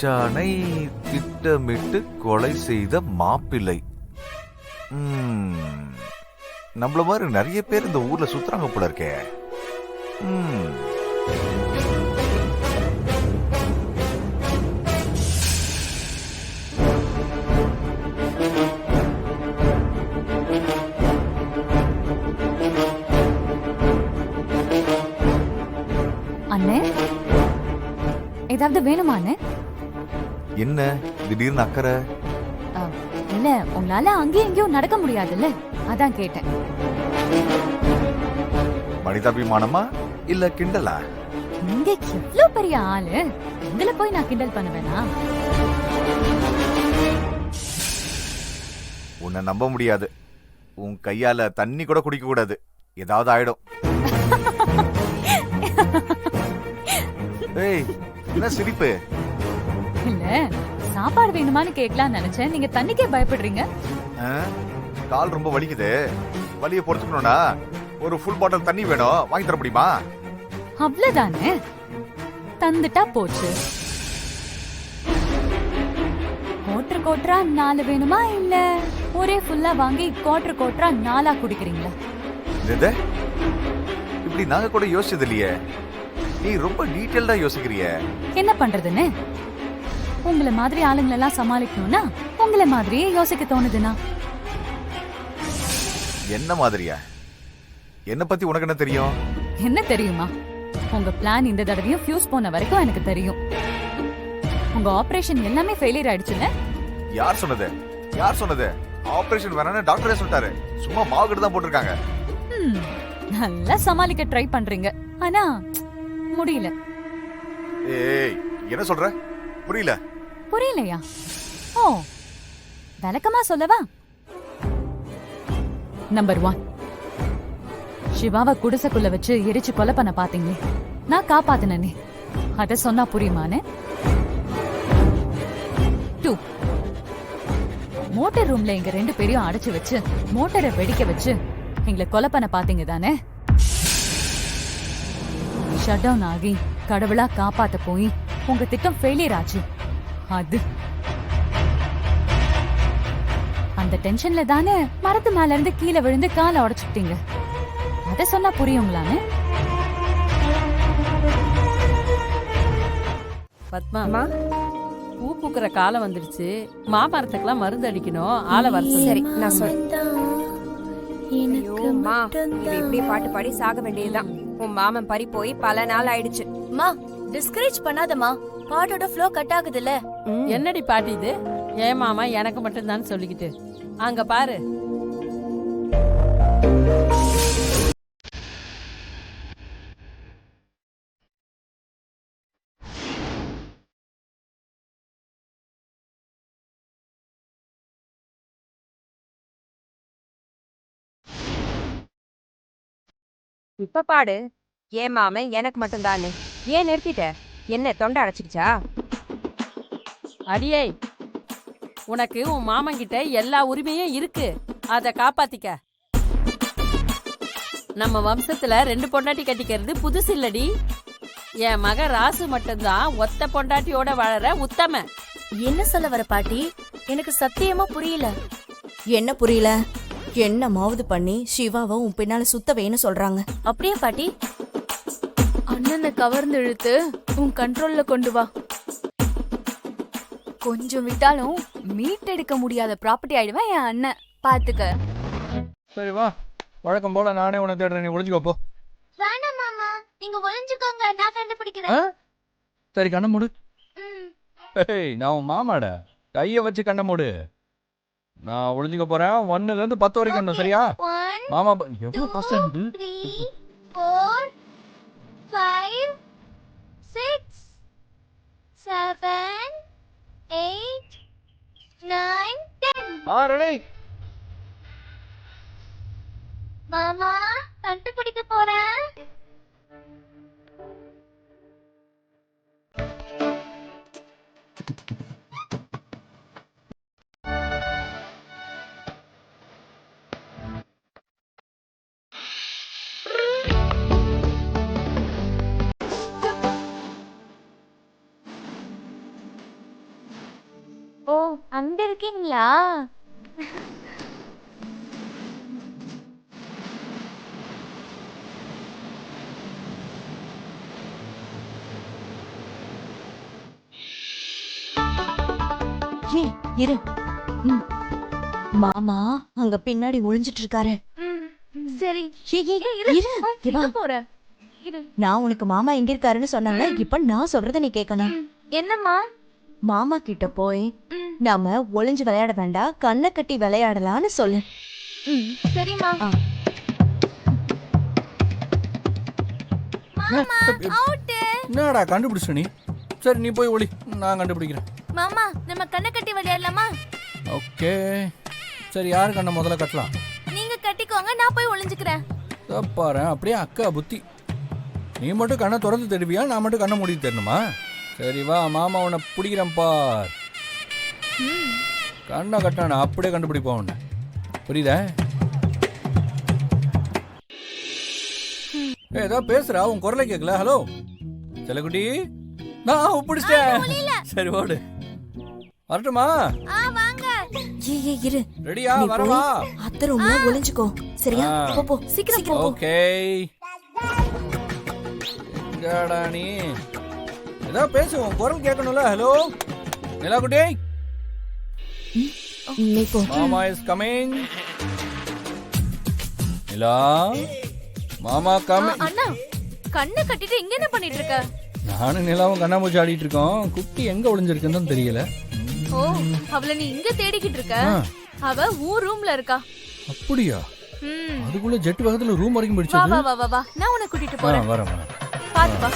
மச்சானை திட்டமிட்டு கொலை செய்த மாப்பிள்ளை. நம்மள மாதிரி நிறைய பேர் இந்த ஊர்ல சுத்துறாங்க போல இருக்கே. அண்ணே, ஏதாவது வேணுமா அண்ணே? என்ன திடீர்னு அக்கறை? இல்ல, உங்களால அங்கேயும் எங்கேயும் நடக்க முடியாதுல்ல, அதான் கேட்டேன். மனிதாபிமானமா இல்ல கிண்டலா? நீங்க எவ்வளவு பெரிய ஆளு, உங்களை போய் நான் கிண்டல் பண்ணுவேனா? உன்னை நம்ப முடியாது. உன் கையால தண்ணி கூட குடிக்க கூடாது, ஏதாவது ஆயிடும். ஏய், என்ன சிரிப்பு? இல்ல, சாப்பாடு வேணுமான்னு கேட்கலாம் நினைச்சேன், நீங்க தண்ணிக்கே பயப்படுறீங்க. கால் ரொம்ப வலிக்குது, வலிய பொறுத்துக்கணும்னா ஒரு ஃபுல் பாட்டில் தண்ணி வேணும், வாங்கி தர முடியுமா? அவ்வளவுதானே, தந்துட்டா போச்சு. கோட்டர் கோட்டரா 4 வேணுமா, இல்ல ஒரே ஃபுல்லா வாங்கி கோட்டர் கோட்டரா 4 குடிக்கிறீங்களா? இப்படி நாங்க கூட யோசிச்சது இல்லையே. நீ ரொம்ப டீடைல்டா யோசிக்கிறிய. என்ன பண்றதுன்னு, உங்களை மாதிரி ஆளுங்களை எல்லாம் சமாளிக்கணும்னா உங்களை மாதிரியே யோசிக்க தோணுதுன்னா. என்ன மாதிரியா? என்ன பத்தி உனக்கு என்ன தெரியும்? என்ன தெரியுமா, உங்க பிளான் இந்த தடவையும் ஃபியூஸ் போன வரைக்கும் எனக்கு தெரியும். உங்க ஆபரேஷன் எல்லாமே ஃபெயிலியர் ஆயிடுச்சுல. யார் சொன்னது? யார் சொன்னது? ஆபரேஷன் வேணாம்னு டாக்டரே சொல்லிட்டாரு. சும்மா மாவுக்கிட்டு தான் போட்டிருக்காங்க. நல்லா சமாளிக்க ட்ரை பண்றீங்க, ஆனா முடியல. ஏய், என்ன சொல்ற? புரியல. புரியலையா? ஓ, விளக்கமா சொல்லவா? நம்பர் 1, சிவாவை குடிசைக்குள்ள வச்சு எரிச்சு கொலை பண்ண பாத்தீங்களே, நான் காப்பாத்தினே, அத சொன்னா புரியுமானு? 2, மோட்டர் ரூம்ல எங்க 2 பேரையும் அடைச்சு வச்சு மோட்டரை வெடிக்க வச்சு எங்களை கொலை பண்ண பாத்தீங்க தானே? ஷட் டவுன் ஆகி கடவுளா காப்பாத்த போய் உங்க திட்டம் ஃபெயிலியர் ஆச்சு. அது அந்த டென்ஷன்ல தானே மரத்து மேல இருந்து கீழே விழுந்து காலை உடைச்சுட்டீங்க. அத சொன்னா புரியுங்களான்னு? பத்மா, பூ பூக்குற காலம் வந்துருச்சு, மாமரத்துக்கெல்லாம் மருந்து அடிக்கணும், ஆளை வர சொல்லு. சரி, நான் சொல்றேன். இப்படி பாட்டு பாடி சாக வேண்டியதுதான். உன் மாமன் பறி போய் பல நாள் ஆயிடுச்சு. மா, டிஸ்கரேஜ் பண்ணாதமா, பாட்டோட ஃப்ளோ கட் ஆகுதுல்ல. என்னடி பாட்டு இது? ஏன் மாமா எனக்கு மட்டும் தான் சொல்லிக்கிட்டு, அங்க பாரு. இப்ப பாடு. ஏன் மாமன் எனக்கு மட்டும் தானே, ஏன் நிறுத்திட்ட? என்ன தொண்டை அடைச்சிக்கிச்சா? அடியே, உனக்கு உன் மாமன் கிட்ட எல்லா உரிமையும் இருக்கு, அத காப்பாத்திக்க. நம்ம வம்சத்துல 2 பொண்டாட்டி கட்டிக்கிறது புதுசு இல்லடி. என் மக ராசு மட்டும்தான் ஒத்த பொண்டாட்டியோட வாழற உத்தம. என்ன சொல்ல வர பாட்டி? எனக்கு சத்தியமா புரியல. என்ன புரியல? என்னமாவது பண்ணி சிவாவை உன் பின்னால சுத்த வேணும் சொல்றாங்க. அப்படியே பாட்டி? அண்ணனை கவர்ந்து இழுத்து உன் கண்ட்ரோல்ல கொண்டு வா. கொஞ்சம் விட்டாலும் மீட்டெடுக்க முடியாத ப்ராப்பர்ட்டி ஆயிடுவேன் என் அண்ணன், பாத்துக்க. சரி வா, வழக்கம் போல நானே உன்னை தேடுறேன், நீ ஒளிஞ்சுக்கோ போ. வேணாம் மாமா, நீங்க ஒளிஞ்சுக்கோங்க, நான் கண்டுபிடிக்கிறேன். சரி, கண்ணை மூடு. ஏய், நான் உன் மாமாடா, கைய வச்சு கண்ணை மூடு. நான் ஒளிஞ்சுக்க போறேன். 1ல இருந்து 10 வரைக்கும், சரியா? மாமா எவ்வளவு கஷ்டம். 3 4 5 6 7 8 9 10. ரெடி. மாமா, கண்டுபிடிக்க போறேன். ஓ அங்க இருக்கீங்களா? ஏய் இரு. மாமா அங்க பின்னாடி ஒளிஞ்சிட்டு இருக்காரு. சரி. ஏய், ஏய், இரு. இங்க வா. போற. நான் உனக்கு மாமா எங்க இருக்காருன்னு சொன்னால இப்ப நான் சொல்றத நீ கேட்கணும். என்னம்மா? மாமா கிட்ட போய் நாம ஒளிஞ்சு விளையாட வேண்டாம், கண்ணை கட்டி விளையாடலாம்னு சொல்லு. சரிம்மா. என்னடா கண்டுபிடிச்ச நீ? சரி நீ போய் ஒளி, நான் கண்டுபிடிக்கிறேன். மாமா நம்ம கண்ணை கட்டி விளையாடலாமா? ஓகே சரி, யாரு கண்ணை முதல்ல கட்டலாம்? நீங்க கட்டிக்கோங்க, நான் போய் ஒளிஞ்சுக்கிறேன். பாரு அப்படியே அக்கா புத்தி. நீ மட்டும் கண்ணை திறந்து தருவியா, நான் மட்டும் கண்ணை மூடி தரணுமா? சரி வா, மாமா உன்னை பிடிக்கிறேன் பார். கண்ணை கட்டான அப்படியே கண்டுபிடிப்போம் உன்னை, புரியுதா? ஏதோ பேசுறா, உன் குரலை கேட்கல. ஹலோ செல்லக்குட்டி, நான் பிடிச்சிட்டேன். சரி ஓடு, வரட்டுமா? ஏய் ஏய் இரு. ரெடியா? நீ வரவா? போய் அத்தை ரூம்ல ஒளிஞ்சுக்கோ. சரியா? போ போ சீக்கிரம் போ. ஓகே. எங்கடா நீ? ஏதோ பேசு, உன் குரல் கேட்கணும்ல. ஹலோ நிலாக்குட்டி, நீ போ. மாமா இஸ் கமிங். நிலா, மாமா கமிங். அண்ணா கண்ணை கட்டிட்டு இங்க என்ன பண்ணிட்டு இருக்க? நானும் நிலாவும் கண்ணாமூச்சி ஆடிட்டு இருக்கோம். குட்டி எங்க ஒளிஞ்சிருக்குன்னு தெரியல. ஓ அவளை நீ இங்க தேடிக்கிட்டு இருக்க? அவ ஊர் ரூம்ல இருக்கா. அப்படியா? ம். அதுக்குள்ள ஜெட் வேகத்துல ரூம் வரைக்கும் வா போயிடுச்சு. வா வா வா வா, நான் உன்னை கூட்டிட்டு போறேன். வரேன் வரேன். பாத்து வா.